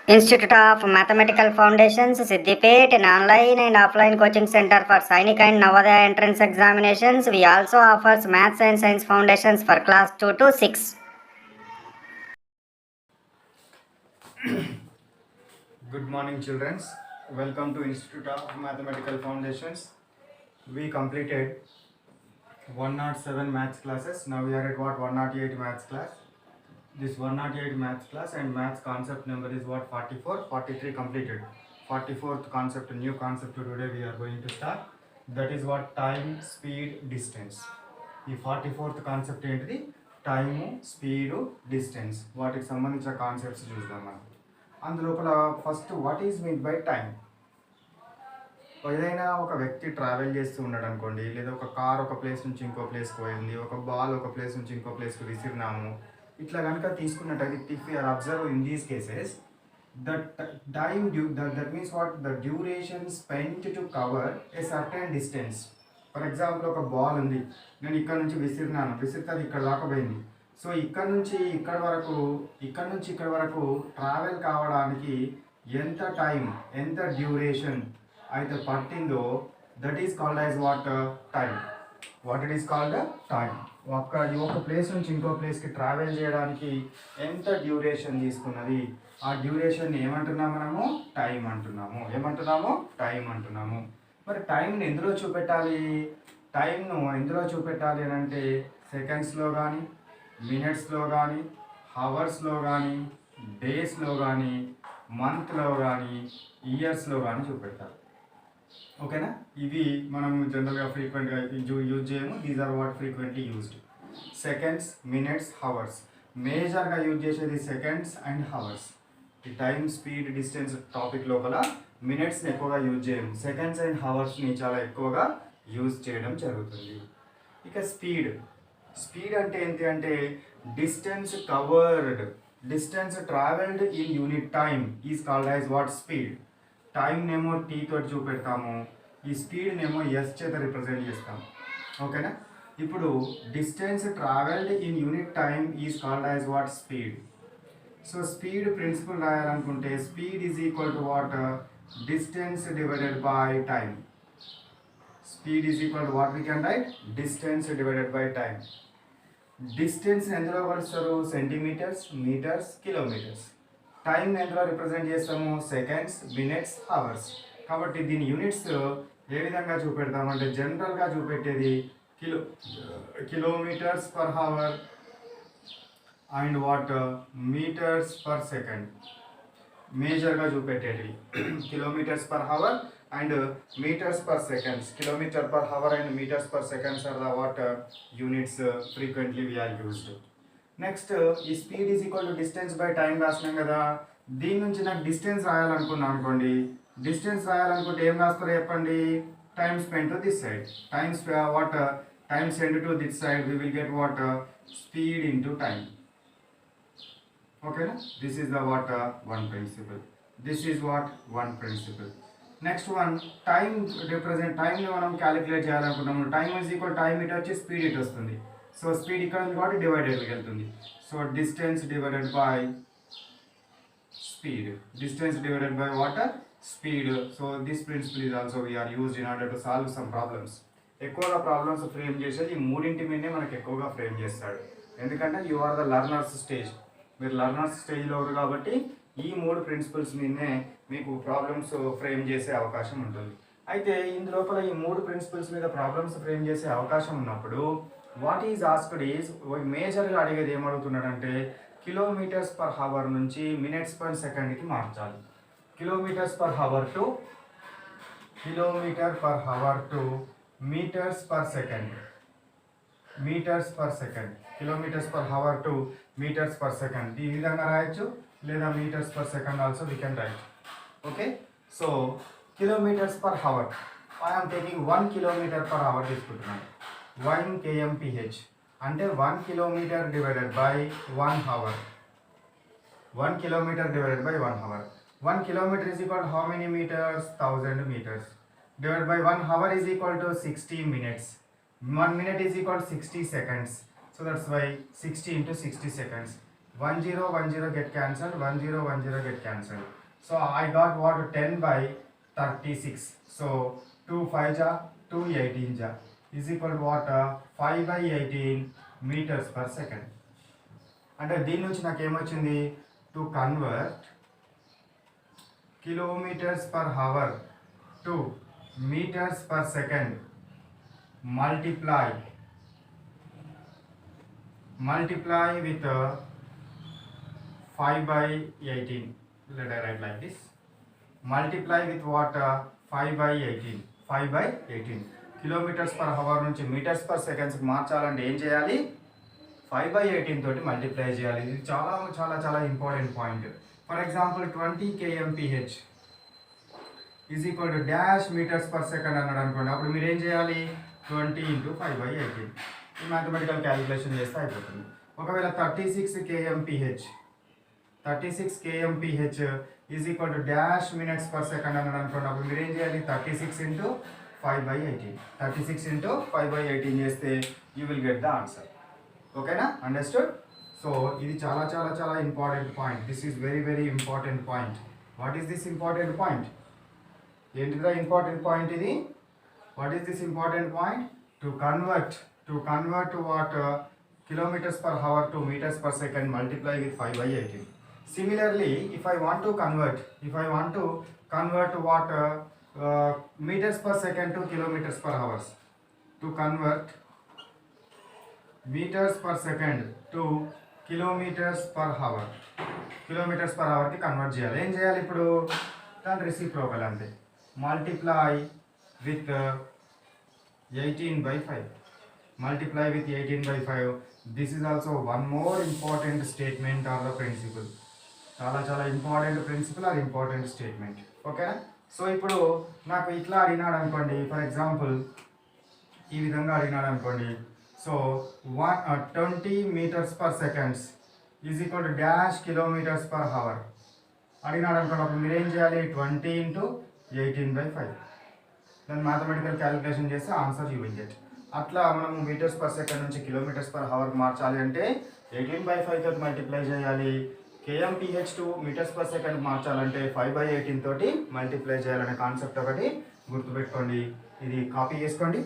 Institute of Mathematical Foundations, Siddipet, an online and offline coaching center for Sainik and Navodaya entrance examinations. We also offers Maths and Science Foundations for class 2 to 6. Good morning, children. Welcome to Institute of Mathematical Foundations. We completed 107 maths classes. Now we are at what 108 maths class. This 108 maths class and maths concept number is what 44, 43 completed. 44th concept, new concept today we are going to start. That is what time, speed, distance. ఈ 44th concept ఏంటిది? Time, speed, distance. వాటికి సంబంధించిన concepts చూద్దాం మనం. అందులోపల first what is mean by time. ఏదైనా ఒక వ్యక్తి ట్రావెల్ చేస్తూ ఉన్నాడు అనుకోండి, లేదా ఒక కార్ ఒక ప్లేస్ నుంచి ఇంకో ప్లేస్కి పోయింది, ఒక బాల్ ఒక ప్లేస్ నుంచి ఇంకో ప్లేస్కి విసిరినాము, ఇట్లా కనుక తీసుకున్నట్టయితే if you are observe in these cases that means what the duration spent to cover a certain distance. For example ఒక బాల్ ఉంది, నేను ఇక్కడ నుంచి విసిరితే అది ఇక్కడ దాకా పోయింది. సో ఇక్కడ నుంచి ఇక్కడ వరకు ట్రావెల్ కావడానికి ఎంత టైం, ఎంత డ్యూరేషన్ అయితే పట్టిందో that is called as what time. What it is called time. ఒక ప్లేస్ నుంచి ఇంకో ప్లేస్కి ట్రావెల్ చేయడానికి ఎంత డ్యూరేషన్ తీసుకున్నది, ఆ డ్యూరేషన్ని ఏమంటున్నాము మనము? టైం అంటున్నాము. టైం అంటున్నాము. మరి టైంని ఎందులో చూపెట్టాలి? టైంను ఎందులో చూపెట్టాలి అని అంటే సెకండ్స్లో కానీ, మినిట్స్లో కానీ, హవర్స్లో కానీ, డేస్లో కానీ, మంత్లో కానీ, ఇయర్స్లో కానీ చూపెట్టాలి. ఓకేనా? ఇవి మనం జనరల్గా ఫ్రీక్వెంట్గా యూజ్ చేయము. These are what frequently used. Seconds, minutes, hours. మేజర్గా యూజ్ చేసేది సెకండ్స్ అండ్ హవర్స్. ఈ టైం, స్పీడ్, డిస్టెన్స్ టాపిక్ లోపల మినిట్స్ని ఎక్కువగా యూజ్ చేయము. సెకండ్స్ అండ్ హవర్స్ని చాలా ఎక్కువగా యూజ్ చేయడం జరుగుతుంది. ఇక స్పీడ్ అంటే ఏంటి అంటే distance covered, distance travelled in unit time is called as what speed. టైంనేమో టీ తోటి చూపెడతాము, ఈ స్పీడ్నేమో ఎస్ చేత రిప్రజెంట్ చేస్తాము. ఓకేనా? ఇప్పుడు distance travelled in unit time is called as what speed. So speed principle రాయాలనుకుంటే speed is equal to what distance divided by time. Speed is equal to what we can write? Distance divided by time. Distance ఎందులో కొలుస్తారు? Centimetres, metres, kilometres. Time ఎందులో represent చేస్తాము? Seconds, minutes, hours. కాబట్టి దీని units ఏ విధంగా చూపెడతామంటే జనరల్గా చూపెట్టేది kilometres per hour and what metres per second. మేజర్గా చూపెట్టేది kilometres per hour and metres per seconds. Kilometre per hour and metres per seconds are the what units frequently we are used. Next ఈ speed is equal to distance by time రాసినాం కదా. దీని నుంచి నాకు distance రాయాలనుకున్నాను అనుకోండి, distance రాయాలనుకుంటే ఏం రాస్తారో చెప్పండి? Time spend to this side, time send to this side, we will get what speed into time. ఓకేనా? This is the what one principle. This is what one principle. Next one time represent. టైంని మనం calculate చేయాలనుకుంటున్నాము. Time is equal time ఇటు వచ్చి speed ఇటు వస్తుంది. So speed ఇక్కడ ఉంది కాబట్టి డివైడెడ్కి వెళ్తుంది. So distance divided by speed. Distance divided by water speed. So this principle is also we are used in order to solve some problems. ఎక్కువగా ప్రాబ్లమ్స్ ఫ్రేమ్ చేసేది ఈ మూడింటి మీదనే మనకు ఎక్కువగా ఫ్రేమ్ చేస్తాడు. ఎందుకంటే you are the learners stage. మీరు లర్నర్స్ స్టేజ్లో ఉన్నారు కాబట్టి ఈ మూడు ప్రిన్సిపల్స్ మీదనే మీకు ప్రాబ్లమ్స్ ఫ్రేమ్ చేసే అవకాశం ఉంటుంది. అయితే ఇందులోపల ఈ మూడు ప్రిన్సిపల్స్ మీద ప్రాబ్లమ్స్ ఫ్రేమ్ చేసే అవకాశం ఉన్నప్పుడు వాట్ ఈజ్ ఆస్క్డ్ ఈజ్ మేజర్గా అడిగేది ఏమడుగుతున్నాడంటే కిలోమీటర్స్ పర్ అవర్ నుంచి మినిట్స్ పర్ సెకండ్కి మార్చాలి. Kilometres per hour to metres per second. Metres per second. Kilometres per hour to metres per second. ఈ విధంగా రాయొచ్చు, లేదా metres per second also we can write. Okay? So kilometres per hour I'm taking 1 kilometre per hour తీసుకుంటున్నాను. 1 kmph అంటే 1 kilometre divided by 1 hour. 1 kilometre divided by 1 hour. 1 kilometre is equal to how many metres? 1000 metres. Divided by 1 hour is equal to 60 minutes. 1 minute is equal to 60 seconds. So that's why 60 into 60 seconds. 1 0 1 0 get cancelled, 1 0 1 0 get cancelled. So I got what, 10 by 36. So 2 5 ja, 2 18 ja is equal to what, 5 by 18 meters per second. అంటే దీని నుంచి నాకు ఏమొచ్చింది, to convert kilometers per hour to meters per second, multiply with 5 by 18. Let I write like this. Multiply with what, 5 by 18. 5 by 18 kilometers per hour నుంచి meters per seconds మార్చాలంటే ఏం చేయాలి, 5 by 18 తోటి మల్టిప్లై చేయాలి. ఇది చాలా చాలా చాలా important point. For example 20 kmph is equal to dash metres per second అన్నాడు అనుకోండి. అప్పుడు మీరు ఏం చేయాలి, 20 × 5 by 18 ఈ మ్యాథమెటికల్ క్యాలిక్యులేషన్ చేస్తే అయిపోతుంది. ఒకవేళ 36 kmph is equal to dash minutes per second అన్నాడు అనుకోండి. అప్పుడు మీరు ఏం చేయాలి, 36 × 5 by 18 36 × 5 by 18 చేస్తే you will get the answer. ఓకేనా, అండర్స్టూడ్. సో ఇది చాలా చాలా చాలా important point. This is very very important point. What is this important point? ఏంటిదా ఇంపార్టెంట్ పాయింట్ ఇది? What is this important point? To convert what, kilometers per hour to meters per second, multiply with 5 by 18. Similarly, if I want to convert what, meters per second to kilometers per hours, to convert meters per second to kilometers per hour కి convert చేయాలి. ఏం చేయాలి ఇప్పుడు, దాని reciprocal అంతే, multiply with 18 by 5. Multiply with 18 by 5. This is also one more important statement or the principle. చాలా చాలా important principle or important statement. ఓకేనా. సో ఇప్పుడు నాకు ఇట్లా అడిగినాడు అనుకోండి, ఫర్ ఎగ్జాంపుల్ ఈ విధంగా అడిగినాడు అనుకోండి. So 20 meters per seconds is equal to dash kilometers per hour అడిగినాడు అనుకోండి. అప్పుడు మీరు ఏం చేయాలి, 20 × 18 by 5. దాన్ని మ్యాథమెటికల్ క్యాలిక్యులేషన్ చేస్తే ఆన్సర్ యూ విల్ గెట్. అట్లా మనము మీటర్స్ పర్ సెకండ్ నుంచి కిలోమీటర్స్ పర్ అవర్ మార్చాలి అంటే 18 by 5 తోటి మల్టిప్లై చేయాలి. kmph to metres per second మార్చాలంటే 5 by 18 తోటి మల్టిప్లై చేయాలనే కాన్సెప్ట్ ఒకటి గుర్తుపెట్టుకోండి. ఇది కాపీ చేసుకోండి.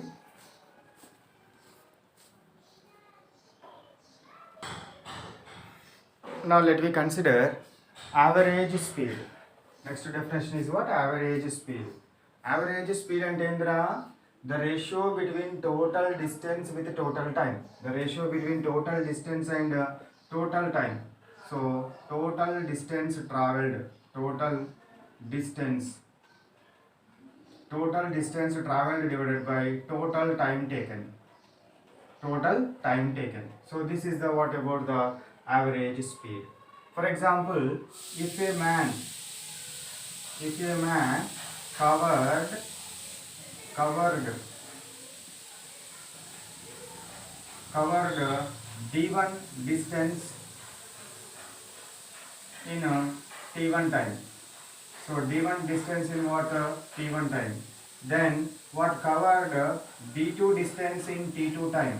Now let me consider average speed. Next definition is what? Average speed. Average speed అంటే ఏందిరా? The ratio between total distance with total time. The ratio between total distance and total time. So total distance traveled, total distance divided by total time taken. So this is the what about the average speed. For example, if a man covered d1 distance in t1 time. So d1 distance in what, t1 time. Then what, covered d2 distance in t2 time,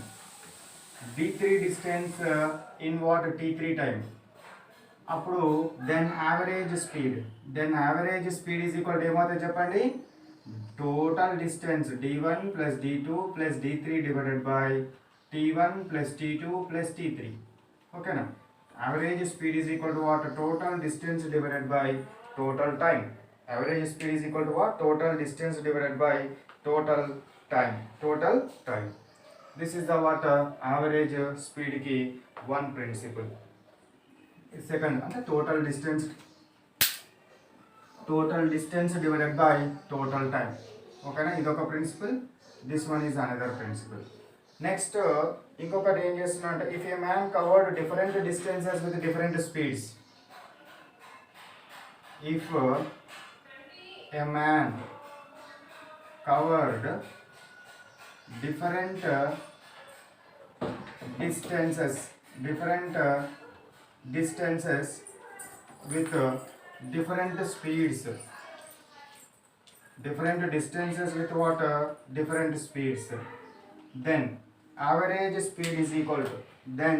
d3 distance in what, t3 time. అప్పుడు then average speed is equal to ఏమవుతుంది చెప్పండి, total distance d1 plus d2 plus d3 divided by t1 plus t2 plus t3. ఓకేనా. Average speed is equal to what, total distance divided by total time. Average speed is equal to what, total distance divided by total time. This is the what, average స్పీడ్కి one principle. Second అంటే total distance divided by total time. ఓకేనా, ఇదొక principal. This one is another principle. Next ఇంకొకటి ఏం చేస్తున్నా అంటే, if a man covered different distances with different speeds, if a man covered different distances with different speeds, then average speed is equal to, then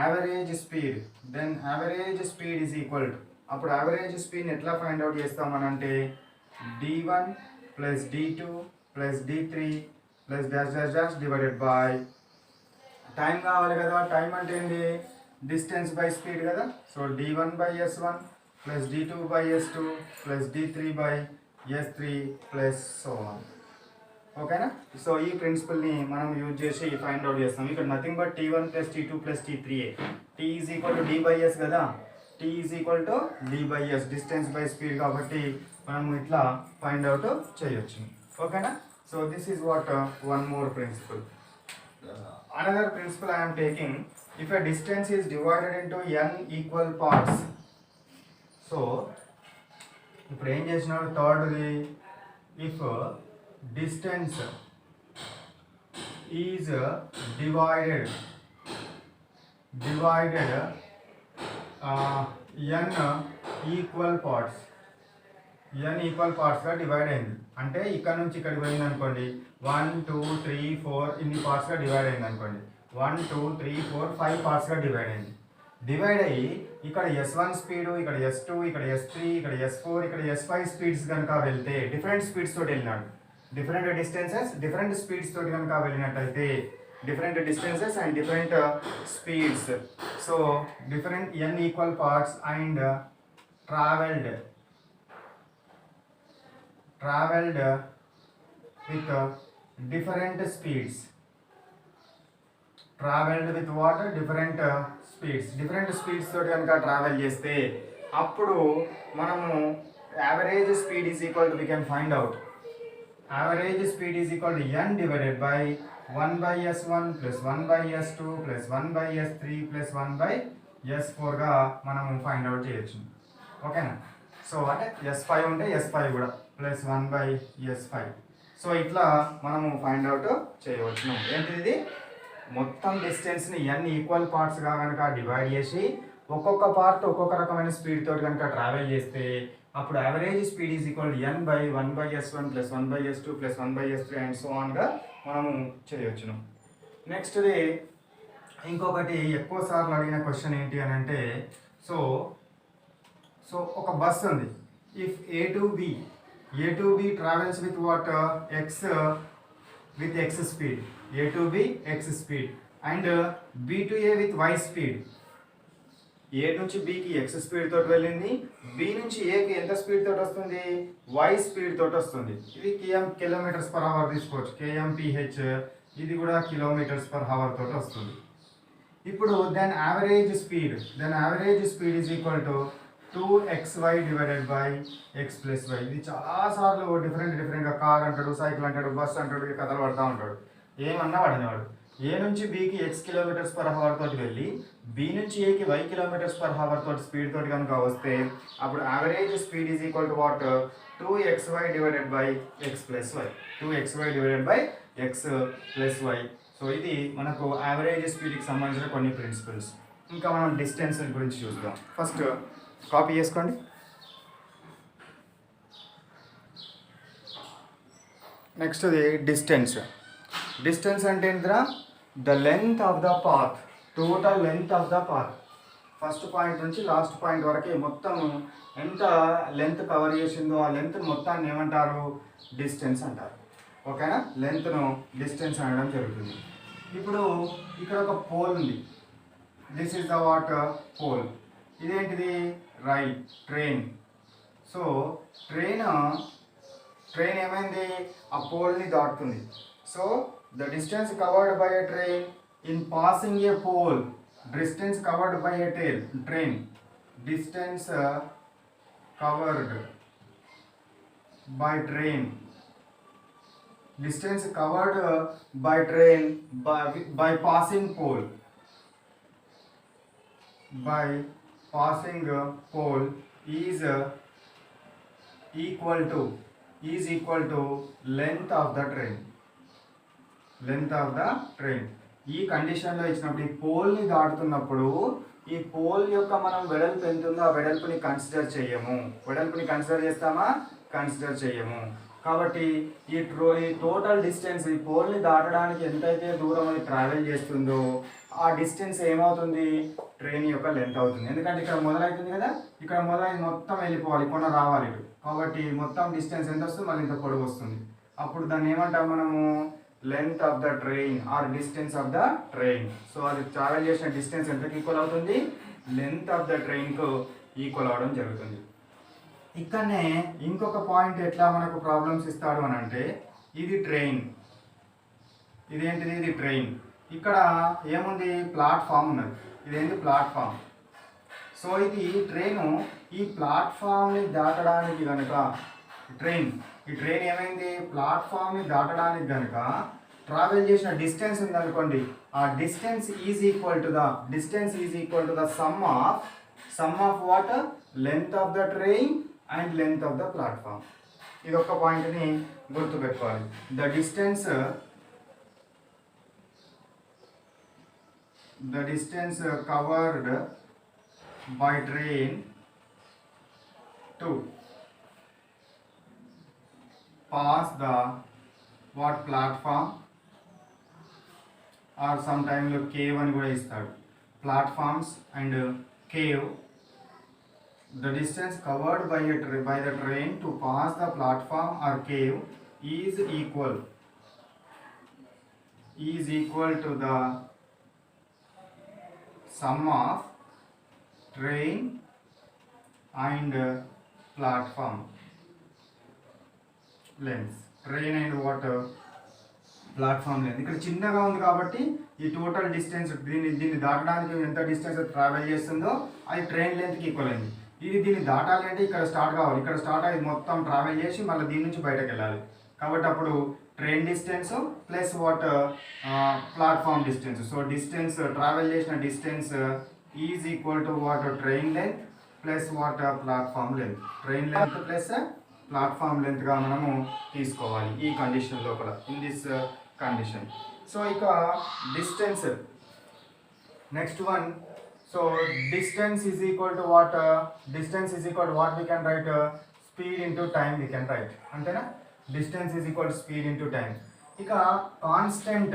average speed, then average speed is equal to, అప్పుడు యావరేజ్ స్పీడ్ని ఎట్లా find out చేస్తామనంటే d1 plus d2 plus d3 plus dash dash dash divided by time కావాలి కదా. Time అంటే ఏంటి, distance by speed కదా. So d1 by s1 plus d2 by s2 plus d3 by s3 plus so on. ఓకేనా. So ఈ ప్రిన్సిపల్ని మనం use చేసి ఫైండ్ అవుట్ చేస్తాం. ఇక్కడ nothing but t1 plus t2 plus t3. t is equal to d by s కదా. t is equal to d by s, distance by speed కాబట్టి మనం ఇట్లా ఫైండ్ అవుట్ చేయొచ్చు. ఓకేనా. So this is what one more principle. Another principle I am taking, if a distance is divided into n equal parts. So ఇప్పుడు ఏం చేసినాడు థర్డ్ది, if distance is divided n equal parts, n equal పార్ట్స్గా divide అయింది అంటే ఇక్కడ నుంచి ఇక్కడికి పోయింది అనుకోండి, 1 2 3 4 ఇన్ని పార్ట్స్గా డివైడ్ అయింది అనుకోండి, 1 2 3 4 5 పార్ట్స్గా డివైడ్ అయింది. డివైడ్ అయ్యి ఇక్కడ s1 స్పీడు, ఇక్కడ s2, ఇక్కడ s3, ఇక్కడ s4, ఇక్కడ s5 స్పీడ్స్ కనుక వెళ్తే, డిఫరెంట్ స్పీడ్స్ తోటి వెళ్ళినాడు, డిఫరెంట్ డిస్టెన్సెస్ డిఫరెంట్ స్పీడ్స్ తోటి కనుక వెళ్ళినట్టయితే, different distances and different speeds. So different n equal parts and travelled with different speeds, traveled with what, different speeds తోటి కనుక ట్రావెల్ చేస్తే అప్పుడు మనము average speed is equal to, we can find out average speed is equal to n divided by 1 by s1 plus 1 by s2 plus 1 by s3 plus 1 by s4 గా మనము find out చేయొచ్చు. ఓకేనా. So అంటే s5 ఉంటే s5 కూడా plus 1 by s5. So ఇట్లా మనము find out చేయవచ్చు. ఏంటిది, మొత్తం డిస్టెన్స్ని n ఈక్వల్ పార్ట్స్గా కనుక డివైడ్ చేసి ఒక్కొక్క పార్ట్ ఒక్కొక్క రకమైన స్పీడ్ తోటి కనుక ట్రావెల్ చేస్తే అప్పుడు average speed is equal to n by 1 by s1 plus 1 by s2 plus 1 by s3 and so ఆన్గా మనము చేయొచ్చును. నెక్స్ట్ది ఇంకొకటి ఎక్కువ సార్లు అడిగిన క్వశ్చన్ ఏంటి అని అంటే, సో ఒక బస్ ఉంది, if a to b travels with what, x with x speed, a to b x speed and b to a with y speed. a నుంచి b కి x స్పీడ్ తోటి వెళ్ళింది, b నుంచి a కి ఎంత speed తోటి వస్తుంది, y స్పీడ్ తోటి వస్తుంది. ఇది కిలోమీటర్స్ పర్ అవర్ తీసుకోవచ్చు, kmph, ఇది కూడా కిలోమీటర్స్ పర్ అవర్ తోటి వస్తుంది. ఇప్పుడు then average speed is equal to 2xy divided by x plus y. ఇది చాలాసార్లు డిఫరెంట్గా కార్ అంటాడు, సైకిల్ అంటాడు, బస్ అంటాడు, కథలు పడుతూ ఉంటాడు. ఏమన్నా పడినవాడు ఏ నుంచి bకి x కిలోమీటర్స్ పర్ అవర్ తోటి వెళ్ళి b నుంచి a కి y కిలోమీటర్స్ పర్ అవర్ తోటి స్పీడ్ తోటి కనుక వస్తే అప్పుడు average speed is equal to what, 2xy divided by x plus y, 2xy divided by x plus y. So ఇది మనకు యావరేజ్ స్పీడ్కి సంబంధించిన కొన్ని ప్రిన్సిపల్స్. ఇంకా మనం డిస్టెన్స్ గురించి చూద్దాం. ఫస్ట్ కాపీ చేసుకోండి. నెక్స్ట్ అది డిస్టెన్స్ అంటే ఏంటిరా, the length of the path, total length of the path. First point నుంచి లాస్ట్ పాయింట్ వరకు మొత్తం ఎంత లెంత్ కవర్ చేసిందో ఆ లెంత్ మొత్తాన్ని ఏమంటారు, డిస్టెన్స్ అంటారు. ఓకేనా. లెంత్ను డిస్టెన్స్ అనడం జరుగుతుంది. ఇప్పుడు ఇక్కడ ఒక పోల్ ఉంది, this is the what pole. ఇదేంటిది, ట్రైన్. సో ట్రైన్ ఏమైంది, ఆ పోల్ని దాటుతుంది. So the distance covered by a train in passing a pole, distance covered by a train, distance covered by train, distance covered by train by passing pole, is equal to length of the train. ఈ కండిషన్లో ఇచ్చినప్పుడు ఈ పోల్ని దాటుతున్నప్పుడు ఈ pole యొక్క మనం వెడల్పు ఎంత ఉందో ఆ వెడల్పుని కన్సిడర్ చేయము. వెడల్పుని కన్సిడర్ చేస్తామా, కన్సిడర్ చేయము. కాబట్టి ఈ టోటల్ డిస్టెన్స్, ఈ పోల్ని దాటడానికి ఎంతైతే దూరం అది ట్రావెల్ చేస్తుందో ఆ డిస్టెన్స్ ఏమవుతుంది, ట్రైన్ యొక్క లెంత్ అవుతుంది. ఎందుకంటే ఇక్కడ మొదలవుతుంది కదా, ఇక్కడ మొదలైంది మొత్తం వెళ్ళిపోవాలి, కొన రావాలి ఇటు. కాబట్టి మొత్తం డిస్టెన్స్ ఎంత వస్తుంది, మళ్ళీ ఇంత పొడవు వస్తుంది. అప్పుడు దాన్ని ఏమంటాం మనము, length of the train or distance of the train. So అది ట్రావెల్ చేసిన డిస్టెన్స్ ఎంతకి ఈక్వల్ అవుతుంది, లెంత్ ఆఫ్ ద ట్రైన్కు ఈక్వల్ అవడం జరుగుతుంది. ఇక్కడనే ఇంకొక పాయింట్ ఎట్లా మనకు ప్రాబ్లమ్స్ ఇస్తాడు అని అంటే, ఇది ట్రైన్, ఇదేంటిది, ఇది ట్రైన్. ఇక్కడ ఏముంది, ప్లాట్ఫామ్ ఉన్నది, ఇదేంటి ప్లాట్ఫామ్. సో ఇది ట్రైను ఈ ప్లాట్ఫామ్ని దాటడానికి కనుక ఈ ట్రైన్ ఏమైంది, ప్లాట్ఫామ్ని దాటడానికి కనుక ట్రావెల్ చేసిన డిస్టెన్స్ ఉందనుకోండి, ఆ distance is equal to the sum of what, length of the train and length of the platform. ఇది ఒక పాయింట్ని గుర్తుపెట్టుకోవాలి. The distance covered by train to pass the what platform or sometimes cave అని కూడా ఇస్తాడు, platforms and cave. The distance covered by the train to pass the platform or cave is equal to the sum of train and platform length. Train and what, platform length. ఇక్కడ చిన్నగా ఉంది కాబట్టి ఈ total distance దీన్ని దాటడానికి ఎంత distance travel చేస్తుందో అది ట్రైన్ లెంత్కి ఈక్వల్ అయింది. దీన్ని దాటాలి అంటే ఇక్కడ స్టార్ట్ కావాలి, ఇక్కడ స్టార్ట్ అయ్యి మొత్తం ట్రావెల్ చేసి మళ్ళీ దీని నుంచి బయటకు వెళ్ళాలి. కాబట్టి అప్పుడు train distance plus what, platform distance. So distance travel చేసిన distance is equal to what, train length plus what, platform length. Train length plus platform లెంత్గా మనము తీసుకోవాలి ఈ కండిషన్ లోపల, ఇన్ దిస్ కండిషన్. సో ఇక distance, next one. So distance is equal to what, we can write, speed into time we can write, అంతేనా. Distance is equal to speed into time. ఇక constant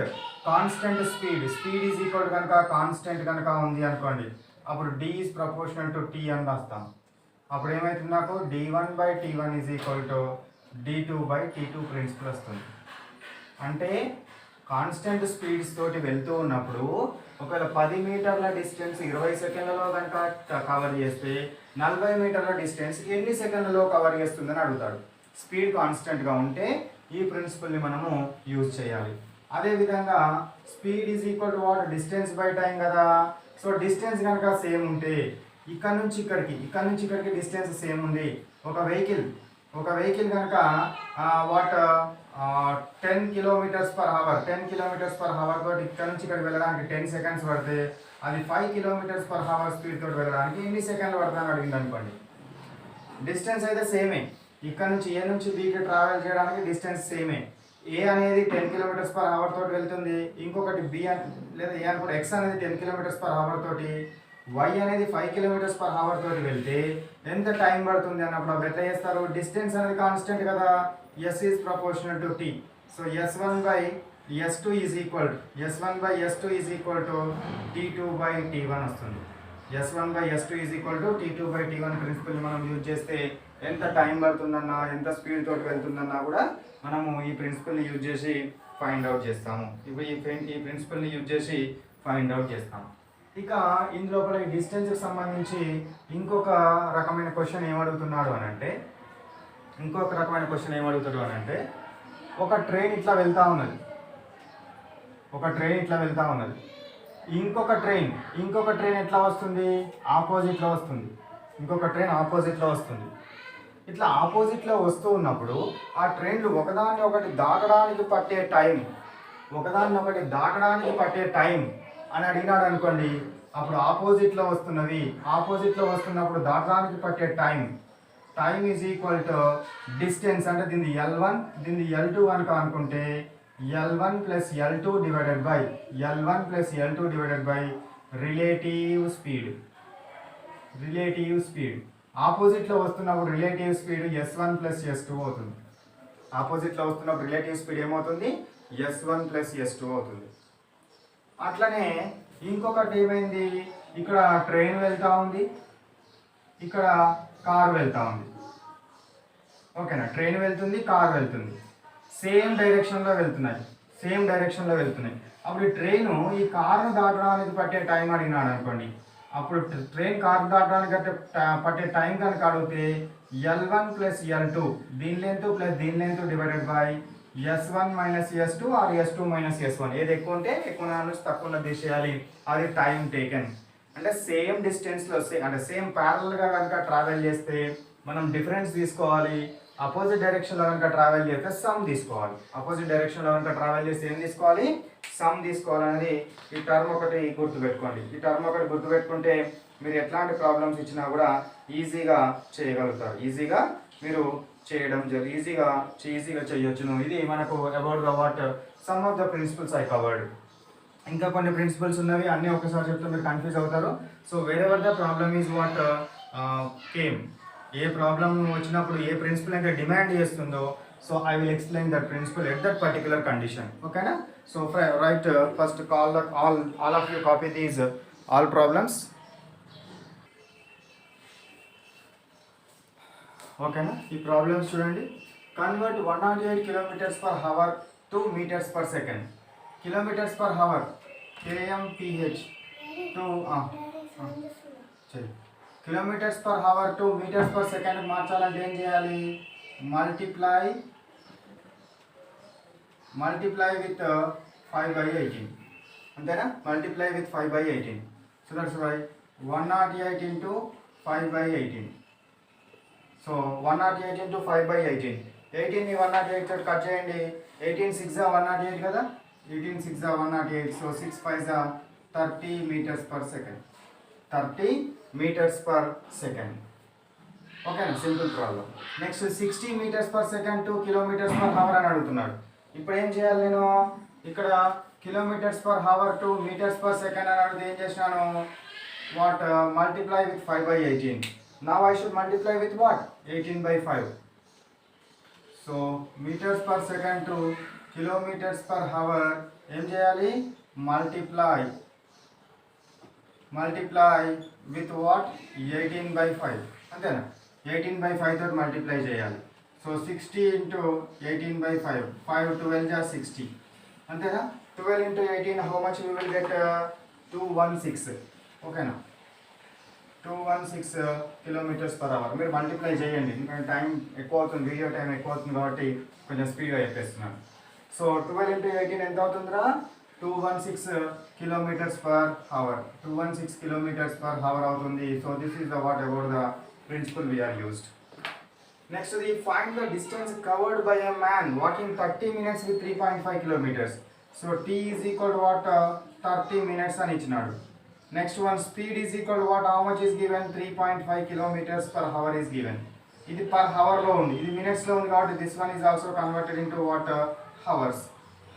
speed is equal కనుక constant కనుక ఉంది అనుకోండి, అప్పుడు d is proportional to t అని రాస్తాం. అప్పుడు ఏమవుతుంది, నాకు d1/t1 is equal to d2/t2 principal వస్తుంది. అంటే కాన్స్టెంట్ స్పీడ్స్ తోటి వెళ్తూ ఉన్నప్పుడు ఒకవేళ 10 మీటర్ల డిస్టెన్స్ 20 సెకండ్లలో కనుక కవర్ చేస్తే 40 మీటర్ల డిస్టెన్స్ ఎన్ని సెకండ్లలో కవర్ చేస్తుందని అడుగుతాడు. స్పీడ్ కాన్స్టెంట్గా ఉంటే ఈ ప్రిన్సిపల్ని మనము యూజ్ చేయాలి. అదేవిధంగా speed is equal to what, distance by time కదా. సో డిస్టెన్స్ కనుక సేమ్ ఉంటే ఇక్కడ నుంచి ఇక్కడికి డిస్టెన్స్ సేమ్ ఉంది. ఒక వెహికల్ కనుక వాట్ 10 కిలోమీటర్స్ పర్ అవర్ తోటి ఇక్కడ నుంచి ఇక్కడికి వెళ్ళడానికి 10 సెకండ్స్ పడితే అది 5 కిలోమీటర్స్ పర్ అవర్ స్పీడ్ తోటి వెళ్ళడానికి ఎన్ని సెకండ్లు పడుతుందని అడిగింది అనుకోండి. డిస్టెన్స్ అయితే సేమే, ఇక్కడ నుంచి ఏ నుంచి బీకి ట్రావెల్ చేయడానికి డిస్టెన్స్ సేమే. ఏ అనేది 10 కిలోమీటర్స్ పర్ అవర్ తోటి వెళ్తుంది, ఇంకొకటి బి లేదా ఏ అనుకుంటే ఎక్స్ అనేది 10 కిలోమీటర్స్ పర్ అవర్ తోటి, వై అనేది 5 కిలోమీటర్స్ పర్ అవర్ తోటి వెళ్తే ఎంత టైం పడుతుంది అన్నప్పుడు అప్పుడు ఎట్లా చేస్తారు, డిస్టెన్స్ అనేది కాన్స్టెంట్ కదా, S is proportional to T. So S1/S2 is equal to T2/T1 వస్తుంది. S1/S2 is equal to T2/T1 principle మనం యూజ్ చేస్తే ఎంత టైం పడుతుందన్నా, ఎంత స్పీడ్ తోటి వెళ్తుందన్నా కూడా మనము ఈ ప్రిన్సిపల్ని యూజ్ చేసి ఫైండ్ అవుట్ చేస్తాము. ఇప్పుడు ఈ ప్రిన్సిపల్ని యూజ్ చేసి ఫైండ్ అవుట్ చేస్తాము. ఇక ఇందులోపల ఈ డిస్టెన్స్కి సంబంధించి ఇంకొక రకమైన క్వశ్చన్ ఏమడుగుతున్నాడు అని అంటే, ఒక ట్రైన్ ఇట్లా వెళ్తూ ఉన్నది, ఇంకొక ట్రైన్ ఎట్లా వస్తుంది, ఆపోజిట్లో వస్తుంది. ఇట్లా ఆపోజిట్లో వస్తూ ఉన్నప్పుడు ఆ ట్రైన్లు ఒకదాన్ని ఒకటి దాటడానికి పట్టే టైం అని అడిగినాడు అనుకోండి, అప్పుడు ఆపోజిట్లో వస్తున్నప్పుడు దాటడానికి పట్టే time is equal to distance. అంటే దీన్ని L1 దీన్ని L2 కనుక అనుకుంటే L1 + L2 divided by relative speed. ఆపోజిట్లో వస్తున్నప్పుడు రిలేటివ్ స్పీడ్ S1 + S2 అవుతుంది. ఆపోజిట్లో వస్తున్నప్పుడు రిలేటివ్ స్పీడ్ ఏమవుతుంది, S1 + S2 అవుతుంది. అట్లనే ఇంకొకటి ఏమైంది, ఇక్కడ ట్రైన్ వెళ్తూ ఉంది, ఇక్కడ కార్ వెళ్తూ ఉంది. ఓకేనా, ట్రైన్ వెళ్తుంది, కార్ వెళ్తుంది, సేమ్ డైరెక్షన్లో వెళ్తున్నాయి. అప్పుడు ఈ ట్రైన్ ఈ కార్ను దాటడానికి పట్టే టైం అడిగినాడు అనుకోండి, అప్పుడు ట్రైన్ కార్ దాటడానికి పట్టే టైం కనుక అడిగితే L1 ప్లస్ L2 దీని లెంత్ ప్లస్ దీని length divided by S1 minus S2 or S2 minus S1. ఏది ఎక్కువ ఉంటే ఎక్కువ నుంచి తక్కువ తీసేయాలి, అది టైం టేకెన్. అంటే సేమ్ డిస్టెన్స్లో అంటే సేమ్ ప్యారల్గా కనుక ట్రావెల్ చేస్తే మనం డిఫరెన్స్ తీసుకోవాలి, అపోజిట్ డైరెక్షన్లో కనుక ట్రావెల్ చేస్తే సమ్ తీసుకోవాలి. అపోజిట్ డైరెక్షన్లో కనుక ట్రావెల్ చేస్తే ఏం తీసుకోవాలి, సమ్ తీసుకోవాలనేది ఈ టర్మ్ ఒకటి గుర్తుపెట్టుకోండి. ఈ టర్మ్ ఒకటి గుర్తుపెట్టుకుంటే మీరు ఎట్లాంటి ప్రాబ్లమ్స్ ఇచ్చినా కూడా ఈజీగా చేయగలుగుతారు, ఈజీగా మీరు చేయడం ఈజీగా చేయొచ్చును. ఇది మనకు about the what some of the principles I covered. ఇంకా కొన్ని ప్రిన్సిపల్స్ ఉన్నవి, అన్నీ ఒకసారి చెప్తే మీరు కన్ఫ్యూజ్ అవుతారు. So wherever the problem is what came, ఏ ప్రాబ్లం వచ్చినప్పుడు ఏ ప్రిన్సిపల్ అయితే డిమాండ్ చేస్తుందో, so I will explain that principle at that particular condition. ఓకేనా. So write first call that all of you copy these all problems. ఓకేనా, ఈ problems చూడండి. Convert 108 kilometers per hour to metres per second. Kilometres per hour KMPH to kilometers per hour to metres per second మార్చాలంటే ఏం చేయాలి, multiply with 5/18. అంతేనా, multiply with 5/18. So that's why 108 into 5/18. So 108 into 5/18. 18ని 108 తోటి cut చేయండి. 18 6 108 కదా, 18 6 108. So 6 5 30 meters per second. 30 meters per second. ఓకేనా, simple problem. Next 60 meters per second to kilometers per hour అని అడుగుతున్నాడు. ఇప్పుడు ఏం చేయాలి, నేను ఇక్కడ kilometers per hour to metres per second అని అడిగితే ఏం చేసినాను, what multiply with 5/18. Now I should multiply with what, 18/5. So meters per second to kilometers per hour ఏం చేయాలి, multiply with what, 18/5. అంతేనా, 18/5 తోటి మల్టిప్లై చేయాలి. సో 60 ఇంటూ 18/5, 5 12 జా 60. అంతేనా, 12 into 18 how much we will get, 216. ఓకేనా, 216 కిలోమీటర్స్ పర్ అవర్. మీరు multiply చేయండి, ఎందుకంటే టైం ఎక్కువ అవుతుంది, వీడియో టైం ఎక్కువ అవుతుంది కాబట్టి కొంచెం స్పీడ్గా చెప్పేస్తున్నాను. సో 12 ఇంటూ 18 ఎంత అవుతుందిరా, 216 kilometers per hour. 216 kilometers per hour అవుతుంది. So this is the what about the principle we are used. Next, the find the distance covered by a man walking 30 minutes with 3.5 kilometers. So t is equal to what, 30 minutes అని ఇచ్చినాడు. Next one, speed is equal to what, how much is given, 3.5 kilometers per hour is given. ఇది per hour లో ఉంది, ఇది minutes లో ఉంది కాబట్టి this one is also converted into what, hours.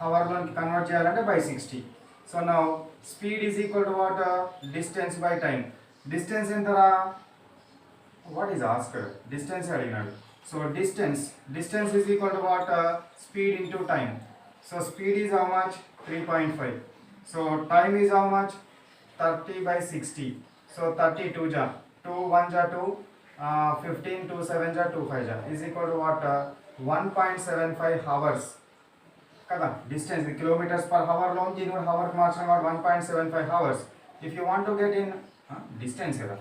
Hour లోకి కన్వర్ట్ చేయాలంటే by 60. So now speed is equal to what, distance by time. Distance ఎంతరా, what is asked, distance అడిగినాడు. So distance is equal to what, speed into time. So speed is how much, 3.5. So time is how much, 30/60. So 30 2 ja 2 1 ja 2, 15 2 7 ja 2 5 ja is equal to what, 1.75 hours కదా. Distance kilometres per hour లో ఉంది, ఇది hour మార్చడం కాబట్టి 1.75 hours. If you want to get in distance కదా,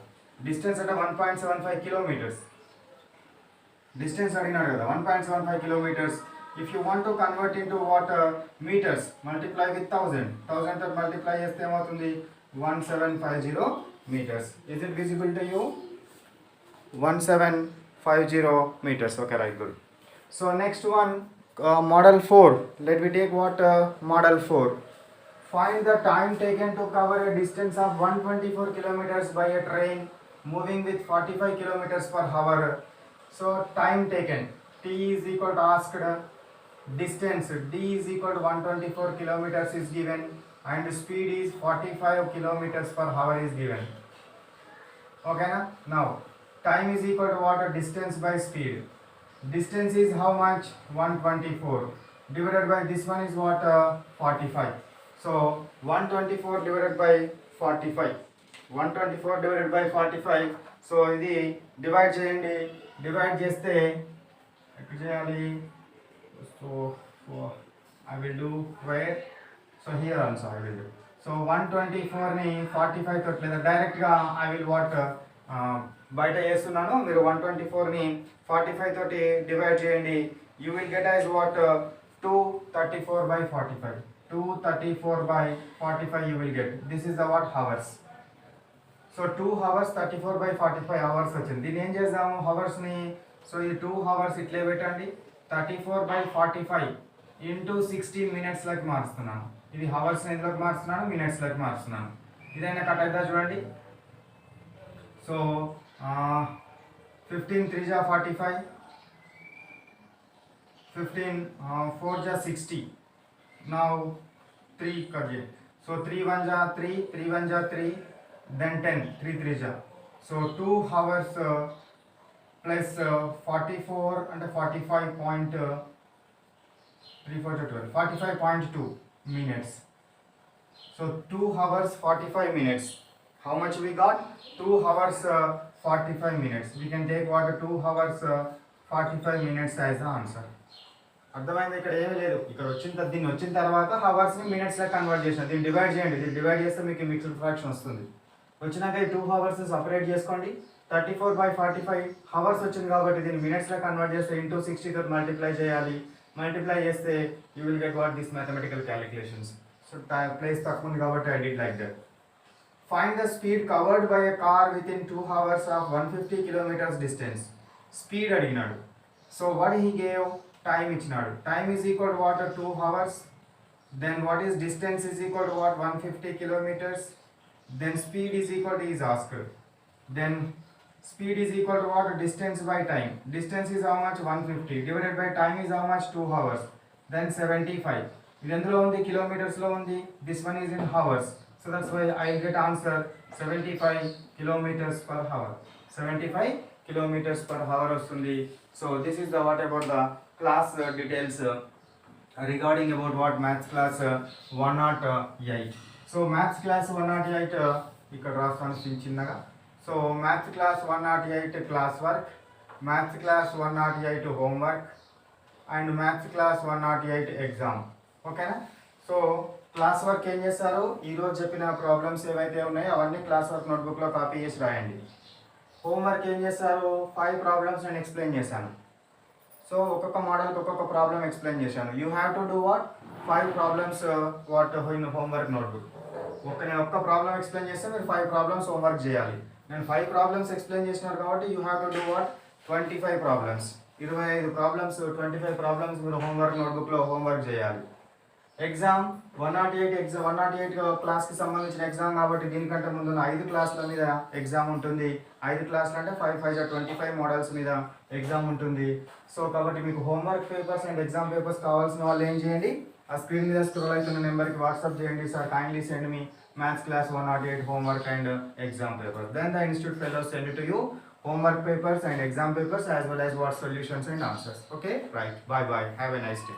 distance అంటే 1.75 kilometres. Distance అడిగినాడు కదా, 1.75 kilometres. If you want to convert into what, metres, multiply with 1000 తో మల్టిప్లై చేస్తే ఏమవుతుంది, 1750 meters. Is it visible to you? 1750 meters. Okay, right, good. So next one, model 4. Let me take what, model 4. Find the time taken to cover a distance of 124 kilometers by a train moving with 45 kilometers per hour. So time taken, t is equal to asked, distance d is equal to 124 kilometers is given, and speed is 45 kilometers per hour is given. Okay na? Now time is equal to what, distance by speed. Distance is how much, 124 divided by this one is what, 45. So 124 divided by 45. 124 divided by 45. So ఇది divide చేయండి. Divide చేస్తే ఎక్కడ చేయాలి? So I will do where? So here also I will do. So 124ని 45 తోటి లేదా డైరెక్ట్గా I will what బయట చేస్తున్నాను. మీరు 124ని 45 తోటి డివైడ్ చేయండి. You will get as what 234 by 45. 234 by 45 you will get. This is the what hours. So 2 hours 34 by 45 hours వచ్చింది. దీన్ని ఏం చేద్దాము హవర్స్ని? సో ఈ 2 hours ఇట్లే పెట్టండి. 34 by 45 ఇంటూ 16 మినిట్స్లోకి మారుస్తున్నాను. ఇది హవర్స్ని ఎందులోకి మారుస్తున్నాను? మినిట్స్లోకి మారుస్తున్నాను. ఇదైనా కట్ అవుతా చూడండి. సో 15 3 जा 45, 15 4 जा 60. Now 3 करिए. So 3 1 जा 3, 3 1 जा 3, then 10, 3 3 जा. So 2 hours plus 44 and 45.2 minutes. So 2 hours 45 minutes. How much we got? 2 hours 45 minutes. We can take what 2 hours 45 minutes as the answer. అర్థమైంది? ఇక్కడ ఏమీ లేదు. ఇక్కడ దీన్ని వచ్చిన తర్వాత హవర్స్ని మినిట్స్లో కన్వర్ట్ చేసిన. దీన్ని డివైడ్ చేయండి. దీన్ని డివైడ్ చేస్తే మీకు మిక్స్డ్ ఫ్రాక్షన్ వస్తుంది. వచ్చినాక ఈ 2 hours సపరేట్ చేసుకోండి. 34 by 45 హవర్స్ వచ్చింది కాబట్టి దీన్ని మినిట్స్లో కన్వర్ట్ చేస్తే ఇంటూ 60 తోటి మల్టిప్లై చేయాలి. మల్టిప్లై చేస్తే you will get what this mathematical calculations. So place తక్కువ ఉంది కాబట్టి I did like that. Find the speed covered by a car with in 2 hours of 150 kilometers distance. Speed అడిగినాడు. So what he gave? Time ఇచ్చినాడు. Time is equal to what 2 hours. Then what is distance is equal to what 150 kilometers. Then speed is equal to is asked. Then speed is equal to what? Distance by time. Distance is how much? 150 divided by time is how much? 2 hours. Then 75. ఇది ఎందులో ఉంది? కిలోమీటర్స్లో ఉంది. This one is in hours. So that's why I get answer 75 kilometers per hour. 75 kilometers per hour వస్తుంది. So this is the what about the class details regarding about what maths class 108. So maths class 108 ఇక్కడ రాస్తాను చిన్నగా. So maths class 108 class work, maths class 108 homework and maths class 108 exam. ఓకేనా? So class work ఏం చేస్తారు? ఈరోజు చెప్పిన problems ఏవైతే ఉన్నాయో అవన్నీ క్లాస్ వర్క్ నోట్బుక్లో కాపీ చేసి రాయండి. హోంవర్క్ ఏం చేస్తారు? 5 ప్రాబ్లమ్స్ నేను ఎక్స్ప్లెయిన్ చేశాను. సో ఒక్కొక్క మోడల్కి ఒక్కొక్క ప్రాబ్లమ్ ఎక్స్ప్లెయిన్ చేశాను. You have to do what 5 problems what in homework notebook. నేను ఒక్క ప్రాబ్లమ్ ఎక్స్ప్లెయిన్ చేస్తే మీరు 5 ప్రాబ్లమ్స్ హోంవర్క్ చేయాలి. నేను 5 ప్రాబ్లమ్స్ ఎక్స్ప్లెయిన్ చేసినారు కాబట్టి you have to do what 25 problems. 25 problems 25 problems మీరు హోంవర్క్ నోట్బుక్లో హోంవర్క్ చేయాలి. ఎగ్జామ్ 108 క్లాస్కి సంబంధించిన ఎగ్జామ్ కాబట్టి దీనికంటే ముందు 5 క్లాసుల మీద ఎగ్జామ్ ఉంటుంది. 5 క్లాసులు అంటే 5 5 25 మోడల్స్ మీద ఎగ్జామ్ ఉంటుంది. సో కాబట్టి మీకు homework papers and exam papers కావాల్సిన వాళ్ళు ఏం చేయండి? ఆ స్క్రీన్ మీద స్క్రోల్ అవుతున్న నెంబర్కి వాట్సాప్ చేయండి. Sir kindly send me maths class 108 homework and exam papers. Then the institute fellows send it to you homework papers and exam papers as well as what solutions and answers. Okay, right. Bye bye. Have a nice day.